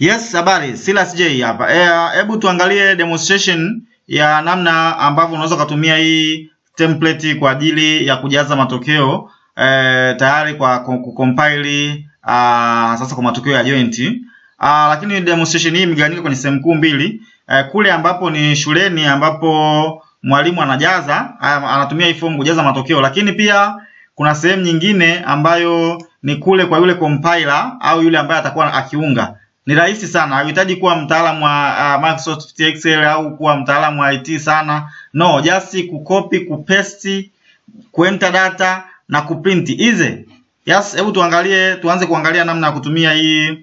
Yes, habari, Silas J hapa. Hebu tuangalie demonstration ya namna ambavyo unaweza kutumia hii template kwa ajili ya kujaza matokeo tayari kwa kucompile sasa kwa matokeo ya joint. Lakini demonstration hii imegawanyika kwenye sehemu kuu mbili. Kule ambapo ni shuleni ambapo mwalimu anatumia hii form kujaza matokeo, lakini pia kuna sehemu nyingine ambayo ni kule kwa yule compiler au yule ambaye atakuwa akiunga. Ni rahisi sana, hauhitaji kuwa mtaalamu wa Microsoft Excel au kuwa mtaalamu wa IT sana. No, just kucopy, kupaste, kuenter data na kuprint. Easy. Yes, hebu tuanze kuangalia namna ya kutumia hii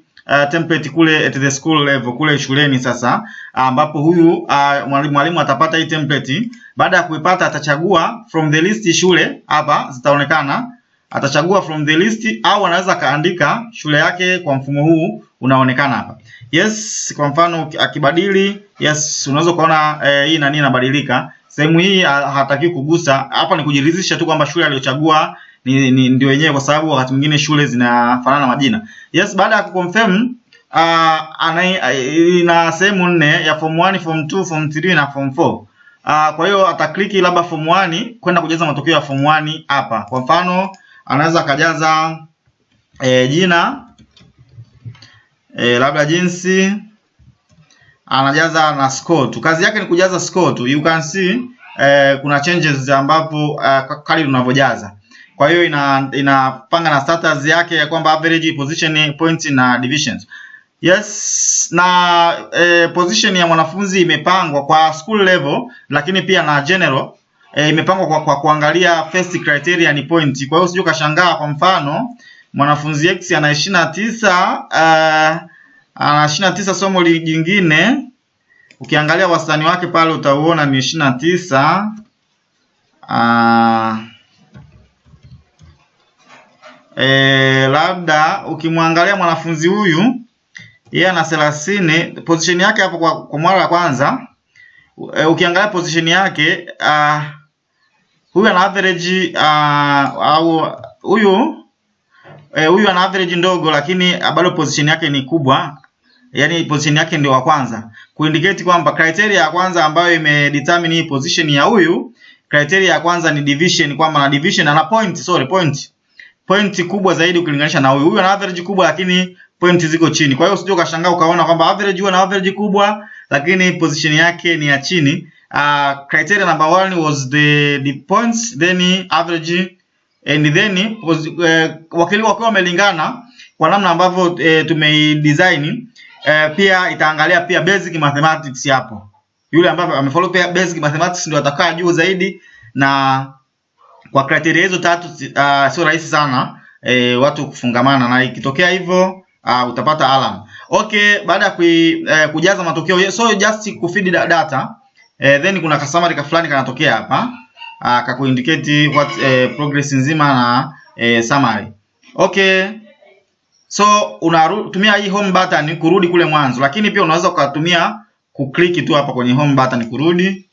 template kule at the school level, kule shuleni sasa, ambapo huyu mwalimu atapata hii template. Baada ya kuipata atachagua from the list shule, hapa zitaonekana. Atachagua from the list au anaweza kaandika shule yake kwa mfumo huu unaonekana hapa. Yes, kwa mfano akibadili, yes, unaweza kuona hii nani inabadilika. Sehemu hii hataki kugusa. Hapa ni kujiridhisha tu kwamba shule aliyochagua ndio yenyewe, kwa sababu wakati mwingine shule zinafanana majina. Yes, baada ya kuconfirm ina sehemu 4 ya form 1, form 2, form 3 na form 4. Kwa hiyo atakliki labda form 1 kwenda kujaza matokeo ya form 1 hapa. Kwa mfano anaweza kajaza jina, labda jinsi, anajaza na score tu. Kazi yake ni kujaza score tu. You can see kuna changes ambapo kadri unavyojaza. Kwa hiyo inapanga na status yake ya kwamba average, position, points na divisions. Yes, na position ya mwanafunzi imepangwa kwa school level, lakini pia na general imepangwa kwa kuangalia first criteria ni point. Kwa hiyo usije ukashangaa, kwa mfano mwanafunzi X ana 29 somo lingine, ukiangalia wastani wake pale utauona ni 29. Labda ukimwangalia mwanafunzi huyu yeye ana 30, position yake hapo kwa mara ya kwanza, ukiangalia position yake huyu ana average au huyu ana average ndogo, lakini bado position yake ni kubwa. Yani position yake ndio wa kwanza, kuindicate kwamba criteria ya kwanza ambayo imedetermine hii position ya huyu, criteria ya kwanza ni division, kwamba na division ana point kubwa zaidi ukilinganisha na huyu. Huyu ana average kubwa lakini point ziko chini. Kwa hiyo usije ukashangaa ukaona kwamba average huwa na average kubwa lakini position yake ni ya chini. Criteria number 1 was the points, then average, and then wakiwa wamelingana kwa namna ambavyo tumeidesign. Pia itaangalia pia basic mathematics hapo. Yule ambaye amefollow pia basic mathematics ndio atakaa juu zaidi, na kwa criteria hizo tatu sio rahisi sana watu kufungamana, na ikitokea hivyo utapata alama. Okay, baada ya kujaza matokeo, so just kufeed data, then kuna summary fulani kanatokea hapa kakuindicate what progress nzima na summary. Okay, so unatumia hii home button kurudi kule mwanzo, lakini pia unaweza ukatumia kukliki tu hapa kwenye home button kurudi,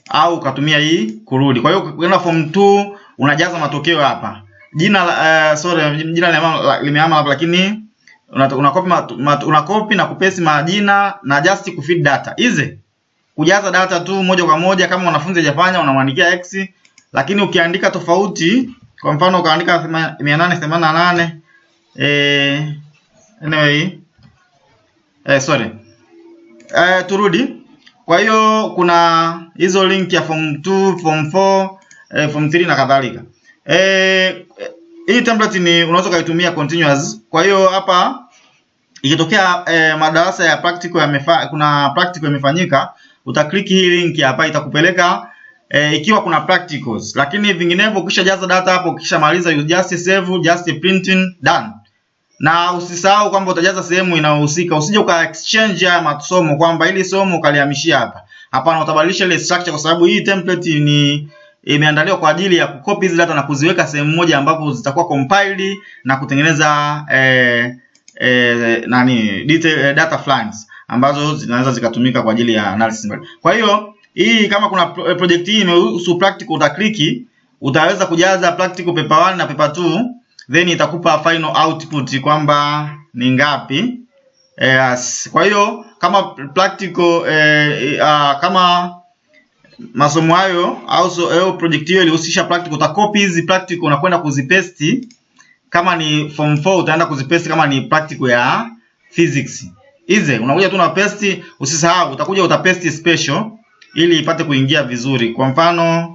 au ukatumia hii kurudi. Kwa hiyo ukienda form 2 unajaza matokeo hapa. Jina jina limehama hapa, lakini unakopi na kupesi majina na just kufeed data. Easy. Kujaza data tu moja kwa moja. Kama wanafunzi hajafanya unamwandikia X, lakini ukiandika tofauti, kwa mfano ukaandika 888 anyway turudi. Kwa hiyo kuna hizo link ya form 2, form 4, form 3 na kadhalika. Hii template unaweza kuitumia continuous. Kwa hiyo hapa ikitokea madarasa ya practical kuna practical imefanyika, utakliki hii link hapa, itakupeleka ikiwa kuna practicals. Lakini vinginevyo ukishajaza data hapo, ukishamaliza you just save, just printing, done. Na usisahau kwamba utajaza sehemu inayohusika. Usije uka exchange haya masomo kwamba ili somo ukalihamishia hapa. Hapana, utabadilisha ile structure, kwa sababu hii template imeandaliwa kwa ajili ya kucopy hizo data na kuziweka sehemu moja ambapo zitakuwa compiled na kutengeneza data frames ambazo zinaweza zikatumika kwa ajili ya analysis. Kwa hiyo hii kama kuna project hii imehusu practical, utakliki, utaweza kujaza practical paper 1 na paper 2, then itakupa final output kwamba ni ngapi. Kwa hiyo kama practical kama masomo hayo au project hiyo ilihusisha practical, utakopi hizi practical unakwenda kuzipaste. Kama ni form 4 utaenda kuzipaste kama ni practical ya physics. Hizi unakuja tu na paste, usisahau utakuja utapaste special ili ipate kuingia vizuri. Kwa mfano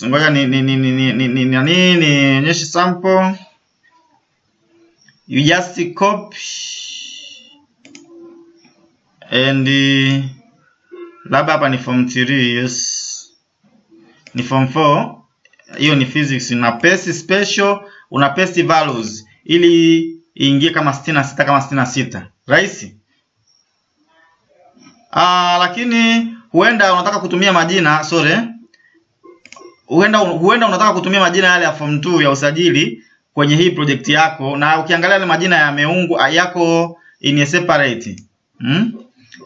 ngoja nionyeshe sample. You just copy and labda hapa ni form 3, yes. Ni form 4, hiyo ni physics. Una paste special, una paste values ili iingie kama 66 kama 66. Rahisi. Lakini huenda unataka kutumia majina, huenda unataka kutumia majina yale ya form 2 ya usajili kwenye hii project yako, na ukiangalia ile majina yameungwa yako in a separate.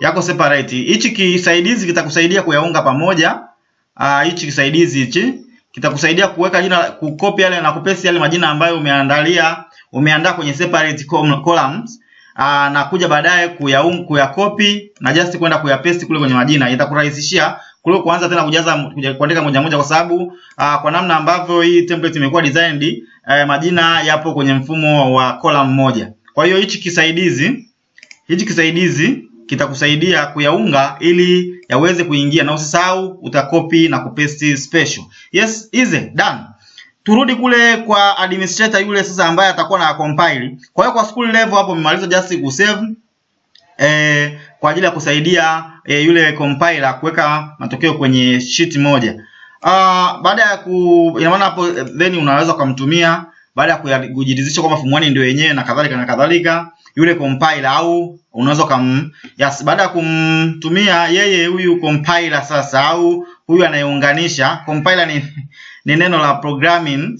Yako separate. Hichi kisaidizi kitakusaidia kuyaunga pamoja. Hichi kisaidizi hichi kitakusaidia kuweka jina, kukopi yale na kupaste yale majina ambayo umeandaa kwenye separate columns, na kuja baadaye kuyakopi na just kwenda kuyapaste kule kwenye majina. Itakurahisishia kuliko kuanza tena kuandika moja moja, kwa sababu kwa namna ambavyo hii template imekuwa designed, majina yapo kwenye mfumo wa column moja. Kwa hiyo hichi kisaidizi kitakusaidia kuyaunga ili yaweze kuingia, na usisahau utakopi na kupaste special. Yes, easy done. Turudi kule kwa administrator yule sasa ambaye atakuwa na compile. Kwa hiyo kwa school level hapo umemaliza just kusave kwa ajili ya kusaidia yule compiler kuweka matokeo kwenye sheet moja. Baada ya ina maana hapo then unaweza kumtumia baada ya kujiridhisha kwamba form 1 ndio yenyewe na kadhalika yule compiler, au unaweza baada ya kumtumia yeye huyu compiler sasa, au huyu anayeunganisha. Compiler ni neno la programming.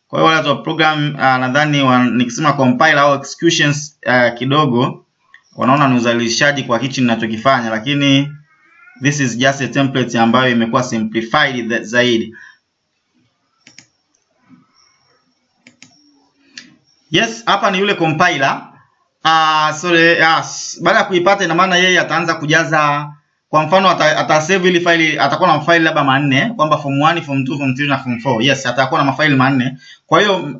Kwa hiyo wale wa program nadhani nikisema compiler au executions kidogo wanaona ni uzalishaji kwa hichi ninachokifanya, lakini this is just a template ambayo imekuwa simplified zaidi. Yes, hapa ni yule compiler. Baada ya kuipata, ina maana yeye ataanza kujaza. Kwa mfano atasave ile file, atakuwa na mafaili labda 4, kwamba form 1, form 2, form 3 na form 4. Yes, atakuwa na mafaili 4. Kwa hiyo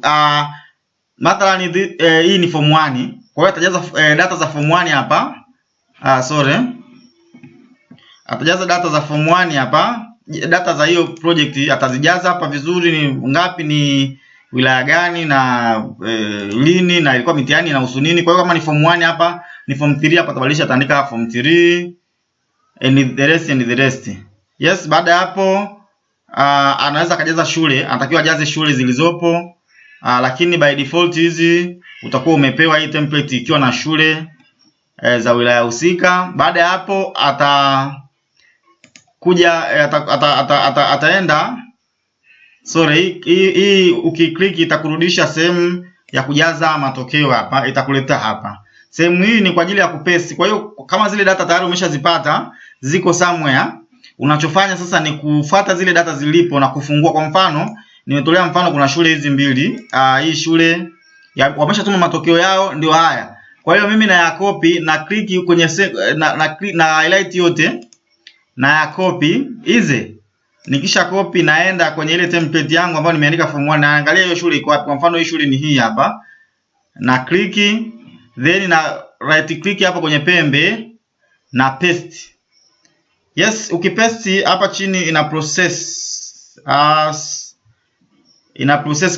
mathalan hii ni form 1. Kwa hiyo atajaza data za form 1 hapa. Atajaza data za form 1 hapa. Data za hiyo project atazijaza hapa vizuri, ni ngapi, ni wilaya gani, na lini, na ilikuwa mitihani na husu nini. Kwa hiyo kama ni form 1 hapa, ni form 3 hapa atabadilisha, ataandika form 3 and the rest. Yes, baada hapo anaweza kajaza shule, anatakiwa ajaze shule zilizopo. Lakini by default hizi utakuwa umepewa hii template ikiwa na shule za wilaya husika. Baada ya hapo ataenda hii ukiklik itakurudisha sehemu ya kujaza matokeo hapa, itakuleta hapa. Sehemu hii ni kwa ajili ya kupaste. Kwa hiyo kama zile data tayari umeshazipata, ziko somewhere, unachofanya sasa ni kufuata zile data zilipo na kufungua. Kwa mfano nimetolea mfano, kuna shule hizi mbili. Hii shule wameshatuma matokeo yao, ndio haya. Kwa hiyo mimi na ya copy na click kwenye na highlight yote na ya copy hizi. Nikisha copy naenda kwenye ile template yangu ambayo nimeandika form 1, naangalia hiyo shule iko wapi. Kwa mfano hii shule ni hii hapa, na click then na right click hapa kwenye pembe na paste. Yes, ukipaste hapa chini ina process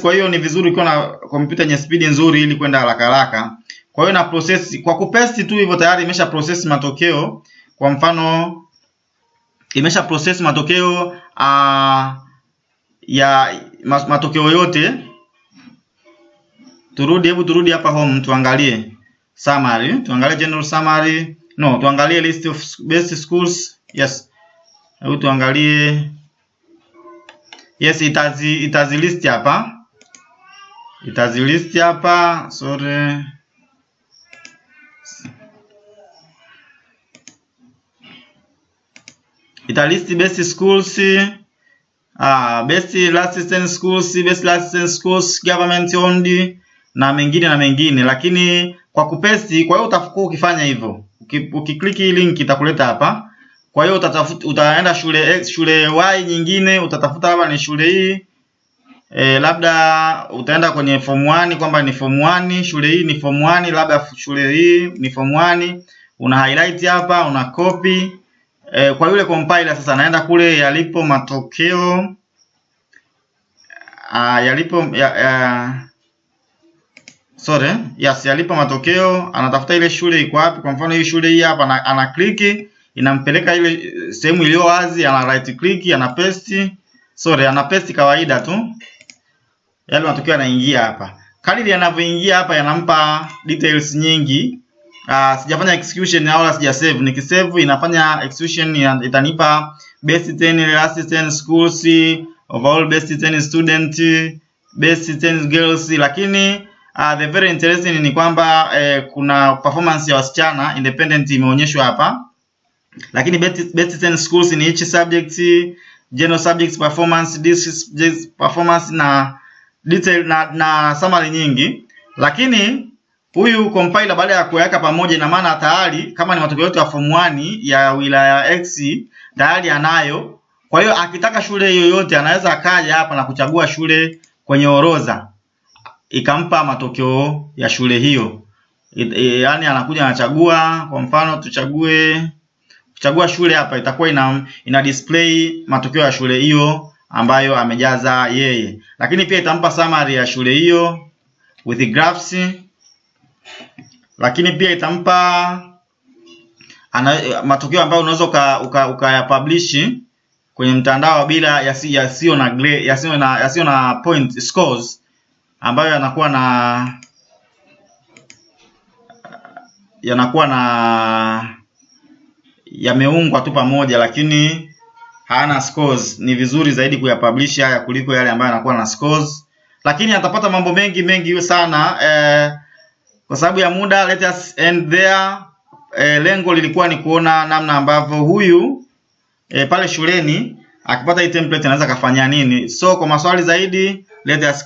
Kwa hiyo ni vizuri ukiwa na kompyuta yenye speed nzuri ili kwenda haraka. Kwa hiyo na process kwa kupaste tu hivyo tayari imesha process matokeo. Kwa mfano imesha process matokeo ya matokeo yote. Turudi hapa home, tuangalie summary, tuangalie general summary. No, tuangalie list of best schools. Yes. Hebu tuangalie. Yes, itazilist hapa. Sorry. Italist best schools, best licensed schools, best licensed schools, government owned, na mengine, lakini kwa kupesti, kwa hiyo utakuwa ukifanya hivyo. Ukiklik hii link itakuleta hapa. Kwa hiyo utaenda shule Y nyingine, utatafuta labda ni shule hii. Labda utaenda kwenye form 1 kwamba ni form 1, shule hii ni form 1, labda shule hii ni form 1, una highlight hapa, una copy. Kwa yule compiler sasa anaenda kule yalipo matokeo yalipo matokeo, anatafuta ile shule iko wapi. Kwa mfano hii shule hii hapa, ana click, inampeleka ile sehemu iliyo wazi, ana right click, ana paste kawaida tu. Yale matokeo yanaingia hapa. Kadiri yanavyoingia hapa yanampa details nyingi. Sijafanya execution au sijasave. Nikisave inafanya execution, itanipa best 10 last 10 schools, overall best 10 student, best 10 girls, lakini the very interesting ni kwamba kuna performance ya wasichana independent imeonyeshwa hapa. Lakini best 10 schools ni each subject, general subjects performance, district performance na detail na summary nyingi. Lakini huyu compiler baada ya kuweka pamoja, ina maana tayari kama ni matokeo yote ya form 1 ya wilaya X tayari anayo. Kwa hiyo akitaka shule yoyote anaweza akaja hapa na kuchagua shule kwenye orodha, ikampa matokeo ya shule hiyo. Yaani anakuja anachagua, kwa mfano kuchagua shule hapa, itakuwa ina display matokeo ya shule hiyo ambayo amejaza yeye. Lakini pia itampa summary ya shule hiyo with graphs. Lakini pia itampa matokeo ambayo unaweza ukayapublish kwenye mtandao bila yasio na point scores, ambayo yanakuwa na yameungwa tu pamoja, lakini hana scores. Ni vizuri zaidi kuyapublish haya kuliko yale ambayo yanakuwa na scores. Lakini atapata mambo mengi sana. Kwa sababu ya muda, let us end there. Lengo lilikuwa ni kuona namna ambavyo huyu pale shuleni akipata hii template anaweza kafanya nini. So kwa maswali zaidi, let us